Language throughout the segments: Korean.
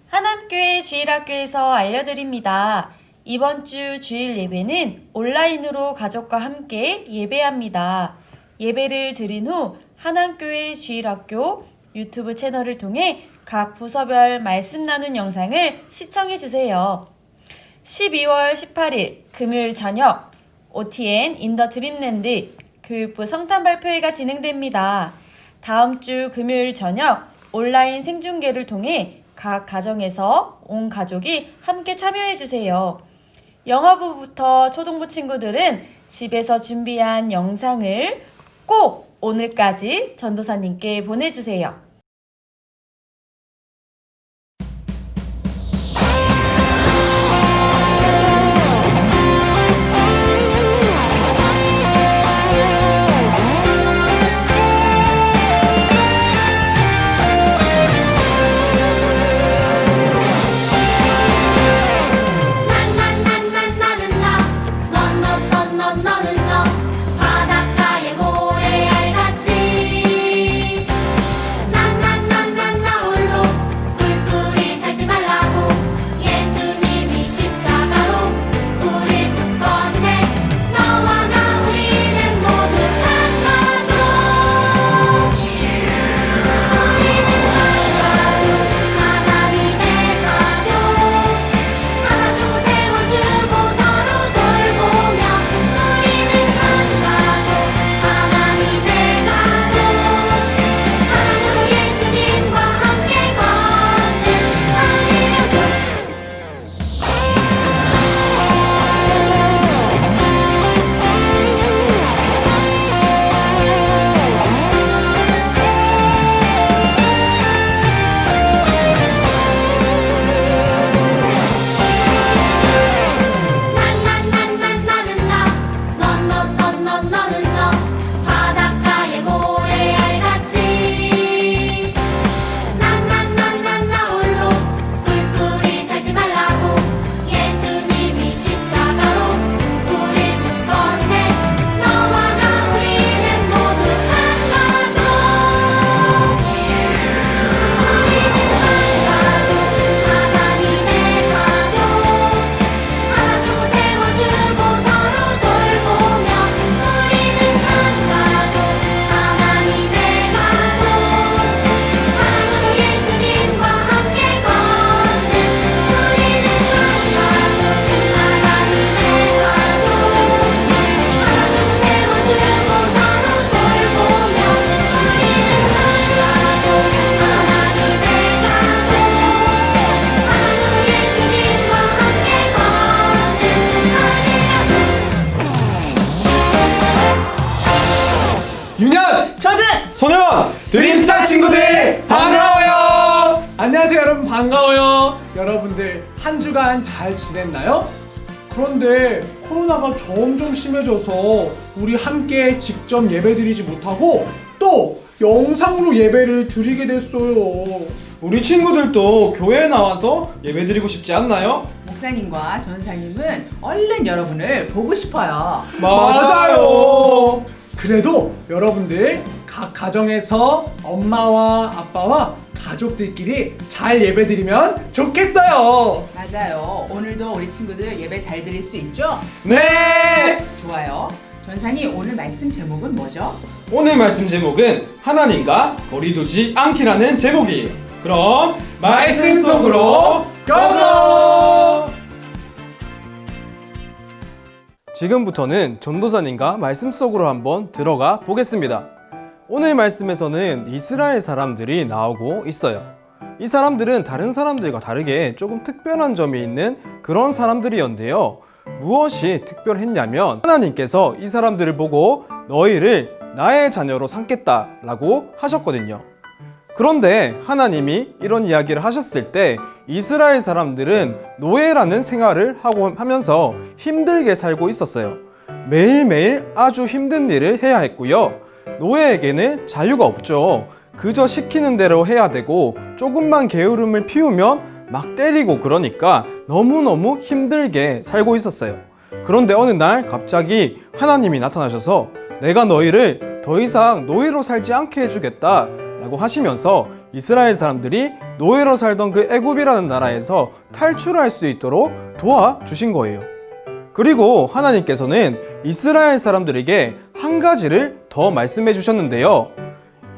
하남교회 주일학교에서 알려드립니다. 이번 주 주일 예배는 온라인으로 가족과 함께 예배합니다. 예배를 드린 후 하남교회 주일학교 유튜브 채널을 통해 각 부서별 말씀 나눈 영상을 시청해주세요. 12월 18일 금요일 저녁 OTN 인더 드림랜드 교육부 성탄 발표회가 진행됩니다. 다음 주 금요일 저녁 온라인 생중계를 통해 각 가정에서 온 가족이 함께 참여해주세요. 영어부부터 초등부 친구들은 집에서 준비한 영상을 꼭 오늘까지 전도사님께 보내주세요. 드림스타 친구들 반가워요. 안녕하세요 여러분, 반가워요. 여러분들 한 주간 잘 지냈나요? 그런데 코로나가 점점 심해져서 우리 함께 직접 예배드리지 못하고 또 영상으로 예배를 드리게 됐어요. 우리 친구들도 교회에 나와서 예배드리고 싶지 않나요? 목사님과 전사님은 얼른 여러분을 보고 싶어요. 맞아요. 그래도 여러분들 각 가정에서 엄마와 아빠와 가족들끼리 잘 예배드리면 좋겠어요. 맞아요. 오늘도 우리 친구들 예배 잘 드릴 수 있죠? 네! 좋아요. 전사님, 오늘 말씀 제목은 뭐죠? 오늘 말씀 제목은 하나님과 거리 두지 않기라는 제목이에요. 그럼 말씀 속으로 고고! 지금부터는 전도사님과 말씀 속으로 한번 들어가 보겠습니다. 오늘 말씀에서는 이스라엘 사람들이 나오고 있어요. 이 사람들은 다른 사람들과 다르게 조금 특별한 점이 있는 그런 사람들이었는데요. 무엇이 특별했냐면 하나님께서 이 사람들을 보고 너희를 나의 자녀로 삼겠다라고 하셨거든요. 그런데 하나님이 이런 이야기를 하셨을 때 이스라엘 사람들은 노예라는 생활을 하면서 힘들게 살고 있었어요. 매일매일 아주 힘든 일을 해야 했고요. 노예에게는 자유가 없죠. 그저 시키는 대로 해야 되고 조금만 게으름을 피우면 막 때리고 그러니까 너무너무 힘들게 살고 있었어요. 그런데 어느 날 갑자기 하나님이 나타나셔서 내가 너희를 더 이상 노예로 살지 않게 해주겠다 라고 하시면서 이스라엘 사람들이 노예로 살던 그 애굽이라는 나라에서 탈출할 수 있도록 도와주신 거예요. 그리고 하나님께서는 이스라엘 사람들에게 한 가지를 더 말씀해 주셨는데요.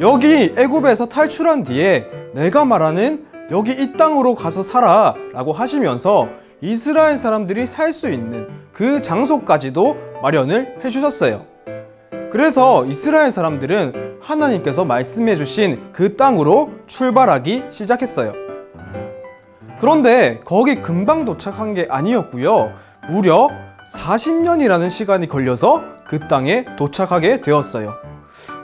여기 애굽에서 탈출한 뒤에 내가 말하는 여기 이 땅으로 가서 살아 라고 하시면서 이스라엘 사람들이 살 수 있는 그 장소까지도 마련을 해주셨어요. 그래서 이스라엘 사람들은 하나님께서 말씀해 주신 그 땅으로 출발하기 시작했어요. 그런데 거기 금방 도착한 게 아니었고요. 무려 40년이라는 시간이 걸려서 그 땅에 도착하게 되었어요.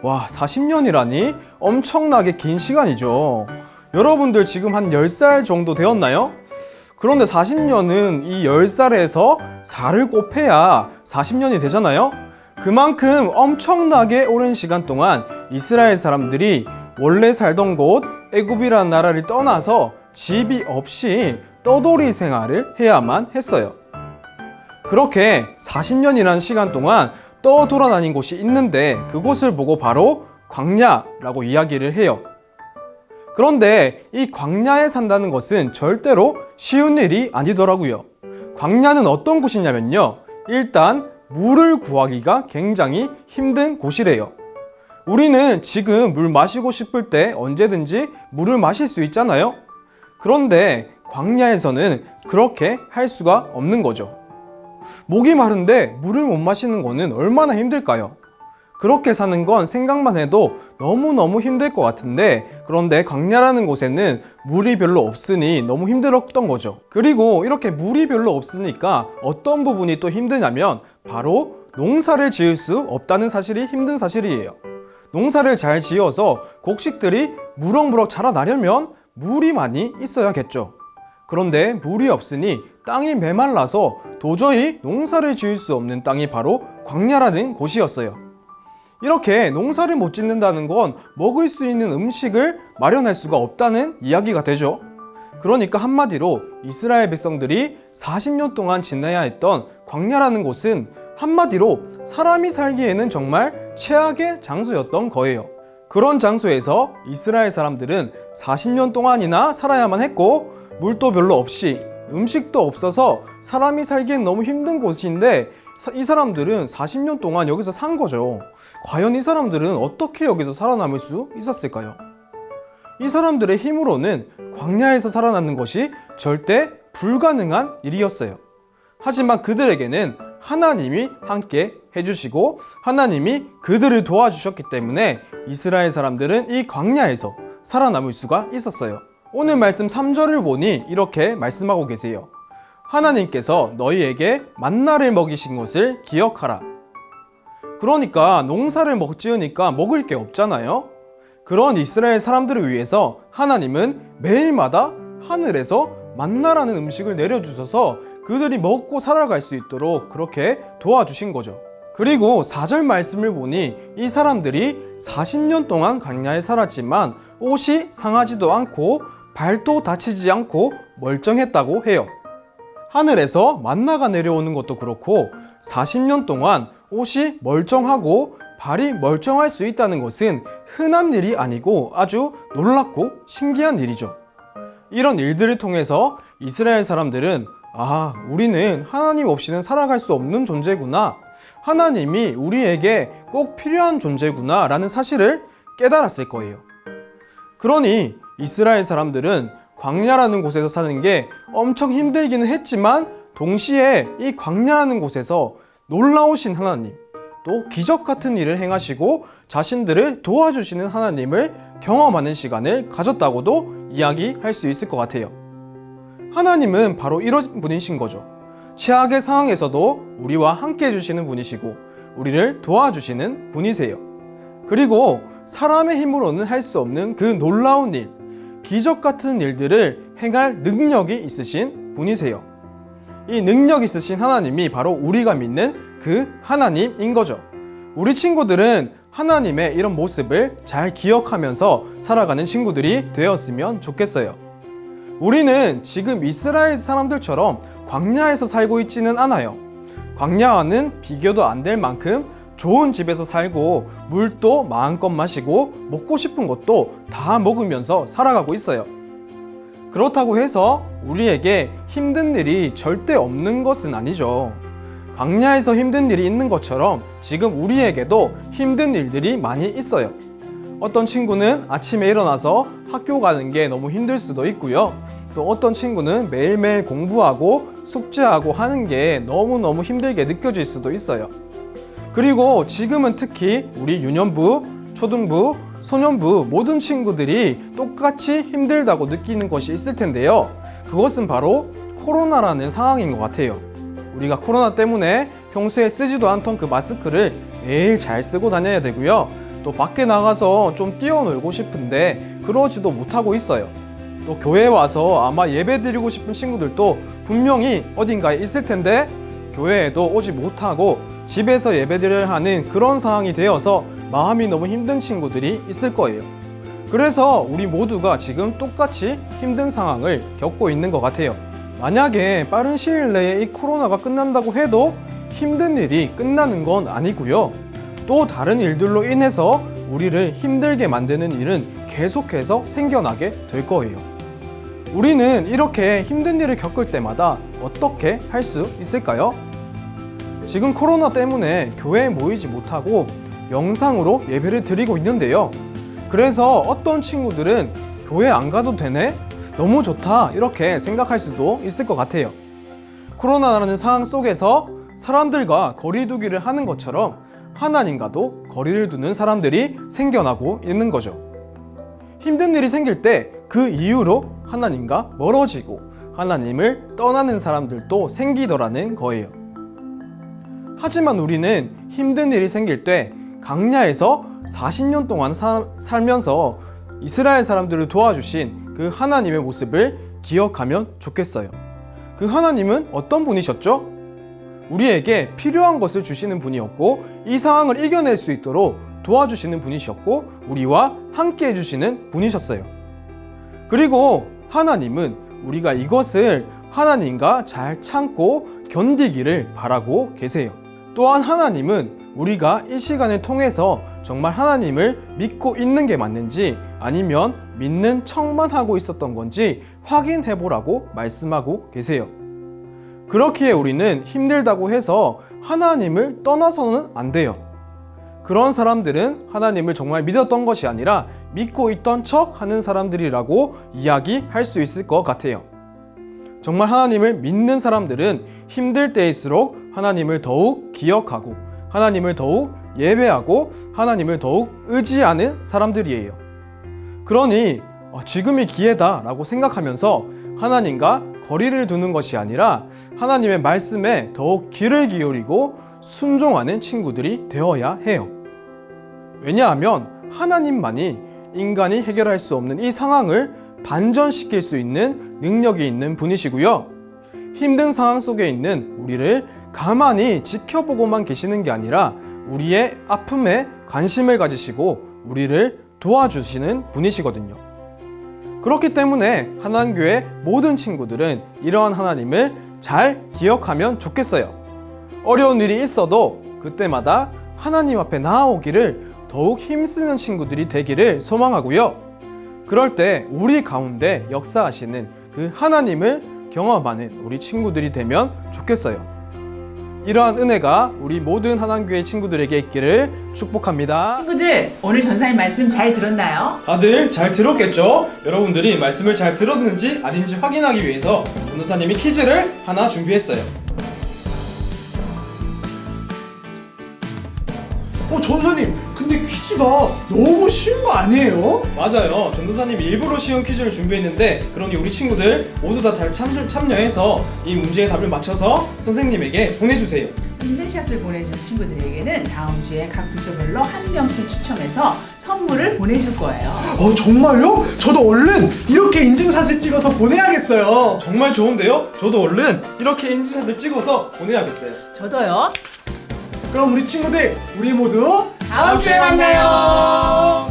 와, 40년이라니 엄청나게 긴 시간이죠. 여러분들 지금 한 10살 정도 되었나요? 그런데 40년은 이 10살에서 4를 곱해야 40년이 되잖아요? 그만큼 엄청나게 오랜 시간 동안 이스라엘 사람들이 원래 살던 곳 애굽이라는 나라를 떠나서 집이 없이 떠돌이 생활을 해야만 했어요. 그렇게 40년이라는 시간 동안 떠돌아다닌 곳이 있는데 그곳을 보고 바로 광야라고 이야기를 해요. 그런데 이 광야에 산다는 것은 절대로 쉬운 일이 아니더라고요. 광야는 어떤 곳이냐면요. 일단 물을 구하기가 굉장히 힘든 곳이래요. 우리는 지금 물 마시고 싶을 때 언제든지 물을 마실 수 있잖아요. 그런데 광야에서는 그렇게 할 수가 없는 거죠. 목이 마른데 물을 못 마시는 거는 얼마나 힘들까요? 그렇게 사는 건 생각만 해도 너무너무 힘들 것 같은데, 그런데 광야라는 곳에는 물이 별로 없으니 너무 힘들었던 거죠. 그리고 이렇게 물이 별로 없으니까 어떤 부분이 또 힘드냐면 바로 농사를 지을 수 없다는 사실이 힘든 사실이에요. 농사를 잘 지어서 곡식들이 무럭무럭 자라나려면 물이 많이 있어야겠죠. 그런데 물이 없으니 땅이 메말라서 도저히 농사를 지을 수 없는 땅이 바로 광야라는 곳이었어요. 이렇게 농사를 못 짓는다는 건 먹을 수 있는 음식을 마련할 수가 없다는 이야기가 되죠. 그러니까 한마디로 이스라엘 백성들이 40년 동안 지내야 했던 광야라는 곳은 한마디로 사람이 살기에는 정말 최악의 장소였던 거예요. 그런 장소에서 이스라엘 사람들은 40년 동안이나 살아야만 했고, 물도 별로 없이 음식도 없어서 사람이 살기엔 너무 힘든 곳인데 이 사람들은 40년 동안 여기서 산 거죠. 과연 이 사람들은 어떻게 여기서 살아남을 수 있었을까요? 이 사람들의 힘으로는 광야에서 살아남는 것이 절대 불가능한 일이었어요. 하지만 그들에게는 하나님이 함께 해주시고 하나님이 그들을 도와주셨기 때문에 이스라엘 사람들은 이 광야에서 살아남을 수가 있었어요. 오늘 말씀 3절을 보니 이렇게 말씀하고 계세요. 하나님께서 너희에게 만나를 먹이신 것을 기억하라. 그러니까 농사를 지으니까 먹을 게 없잖아요. 그런 이스라엘 사람들을 위해서 하나님은 매일마다 하늘에서 만나라는 음식을 내려주셔서 그들이 먹고 살아갈 수 있도록 그렇게 도와주신 거죠. 그리고 4절 말씀을 보니 이 사람들이 40년 동안 광야에 살았지만 옷이 상하지도 않고 발도 다치지 않고 멀쩡했다고 해요. 하늘에서 만나가 내려오는 것도 그렇고 40년 동안 옷이 멀쩡하고 발이 멀쩡할 수 있다는 것은 흔한 일이 아니고 아주 놀랍고 신기한 일이죠. 이런 일들을 통해서 이스라엘 사람들은 우리는 하나님 없이는 살아갈 수 없는 존재구나. 하나님이 우리에게 꼭 필요한 존재구나 라는 사실을 깨달았을 거예요. 그러니 이스라엘 사람들은 광야라는 곳에서 사는 게 엄청 힘들기는 했지만 동시에 이 광야라는 곳에서 놀라우신 하나님, 또 기적 같은 일을 행하시고 자신들을 도와주시는 하나님을 경험하는 시간을 가졌다고도 이야기할 수 있을 것 같아요. 하나님은 바로 이런 분이신 거죠. 최악의 상황에서도 우리와 함께 해주시는 분이시고 우리를 도와주시는 분이세요. 그리고 사람의 힘으로는 할 수 없는 그 놀라운 일, 기적 같은 일들을 행할 능력이 있으신 분이세요. 이 능력 있으신 하나님이 바로 우리가 믿는 그 하나님인 거죠. 우리 친구들은 하나님의 이런 모습을 잘 기억하면서 살아가는 친구들이 되었으면 좋겠어요. 우리는 지금 이스라엘 사람들처럼 광야에서 살고 있지는 않아요. 광야와는 비교도 안 될 만큼 좋은 집에서 살고 물도 마음껏 마시고 먹고 싶은 것도 다 먹으면서 살아가고 있어요. 그렇다고 해서 우리에게 힘든 일이 절대 없는 것은 아니죠. 광야에서 힘든 일이 있는 것처럼 지금 우리에게도 힘든 일들이 많이 있어요. 어떤 친구는 아침에 일어나서 학교 가는 게 너무 힘들 수도 있고요. 또 어떤 친구는 매일매일 공부하고 숙제하고 하는 게 너무너무 힘들게 느껴질 수도 있어요. 그리고 지금은 특히 우리 유년부, 초등부, 소년부 모든 친구들이 똑같이 힘들다고 느끼는 것이 있을 텐데요. 그것은 바로 코로나라는 상황인 것 같아요. 우리가 코로나 때문에 평소에 쓰지도 않던 그 마스크를 매일 잘 쓰고 다녀야 되고요. 또 밖에 나가서 좀 뛰어놀고 싶은데 그러지도 못하고 있어요. 또 교회에 와서 아마 예배 드리고 싶은 친구들도 분명히 어딘가에 있을 텐데 교회에도 오지 못하고 집에서 예배 드려야 하는 그런 상황이 되어서 마음이 너무 힘든 친구들이 있을 거예요. 그래서 우리 모두가 지금 똑같이 힘든 상황을 겪고 있는 것 같아요. 만약에 빠른 시일 내에 이 코로나가 끝난다고 해도 힘든 일이 끝나는 건 아니고요. 또 다른 일들로 인해서 우리를 힘들게 만드는 일은 계속해서 생겨나게 될 거예요. 우리는 이렇게 힘든 일을 겪을 때마다 어떻게 할 수 있을까요? 지금 코로나 때문에 교회에 모이지 못하고 영상으로 예배를 드리고 있는데요. 그래서 어떤 친구들은 교회 안 가도 되네? 너무 좋다 이렇게 생각할 수도 있을 것 같아요. 코로나라는 상황 속에서 사람들과 거리 두기를 하는 것처럼 하나님과도 거리를 두는 사람들이 생겨나고 있는 거죠. 힘든 일이 생길 때 그 이유로 하나님과 멀어지고 하나님을 떠나는 사람들도 생기더라는 거예요. 하지만 우리는 힘든 일이 생길 때 광야에서 40년 동안 살면서 이스라엘 사람들을 도와주신 그 하나님의 모습을 기억하면 좋겠어요. 그 하나님은 어떤 분이셨죠? 우리에게 필요한 것을 주시는 분이었고 이 상황을 이겨낼 수 있도록 도와주시는 분이셨고 우리와 함께 해주시는 분이셨어요. 그리고 하나님은 우리가 이것을 하나님과 잘 참고 견디기를 바라고 계세요. 또한 하나님은 우리가 이 시간을 통해서 정말 하나님을 믿고 있는 게 맞는지 아니면 믿는 척만 하고 있었던 건지 확인해 보라고 말씀하고 계세요. 그렇기에 우리는 힘들다고 해서 하나님을 떠나서는 안 돼요. 그런 사람들은 하나님을 정말 믿었던 것이 아니라 믿고 있던 척 하는 사람들이라고 이야기할 수 있을 것 같아요. 정말 하나님을 믿는 사람들은 힘들 때일수록 하나님을 더욱 기억하고 하나님을 더욱 예배하고 하나님을 더욱 의지하는 사람들이에요. 그러니 지금이 기회다 라고 생각하면서 하나님과 거리를 두는 것이 아니라 하나님의 말씀에 더욱 귀를 기울이고 순종하는 친구들이 되어야 해요. 왜냐하면 하나님만이 인간이 해결할 수 없는 이 상황을 반전시킬 수 있는 능력이 있는 분이시고요. 힘든 상황 속에 있는 우리를 가만히 지켜보고만 계시는 게 아니라 우리의 아픔에 관심을 가지시고 우리를 도와주시는 분이시거든요. 그렇기 때문에 하나님교회 모든 친구들은 이러한 하나님을 잘 기억하면 좋겠어요. 어려운 일이 있어도 그때마다 하나님 앞에 나아오기를 더욱 힘쓰는 친구들이 되기를 소망하고요. 그럴 때 우리 가운데 역사하시는 그 하나님을 경험하는 우리 친구들이 되면 좋겠어요. 이러한 은혜가 우리 모든 하나님교회 친구들에게 있기를 축복합니다. 친구들, 오늘 전사님 말씀 잘 들었나요? 다들 잘 들었겠죠? 여러분들이 말씀을 잘 들었는지 아닌지 확인하기 위해서 전도사님이 퀴즈를 하나 준비했어요. 전사님, 근데 퀴즈가 너무 쉬운 거 아니에요? 맞아요. 전도사님이 일부러 쉬운 퀴즈를 준비했는데 그러니 우리 친구들 모두 다 잘 참여해서 이 문제의 답을 맞춰서 선생님에게 보내주세요. 인증샷을 보내준 친구들에게는 다음 주에 각 부서별로 한 명씩 추첨해서 선물을 보내줄 거예요. 정말요? 저도 얼른 이렇게 인증샷을 찍어서 보내야겠어요. 정말 좋은데요? 저도 얼른 이렇게 인증샷을 찍어서 보내야겠어요. 저도요. 그럼 우리 친구들, 우리 모두 다음 주에 만나요.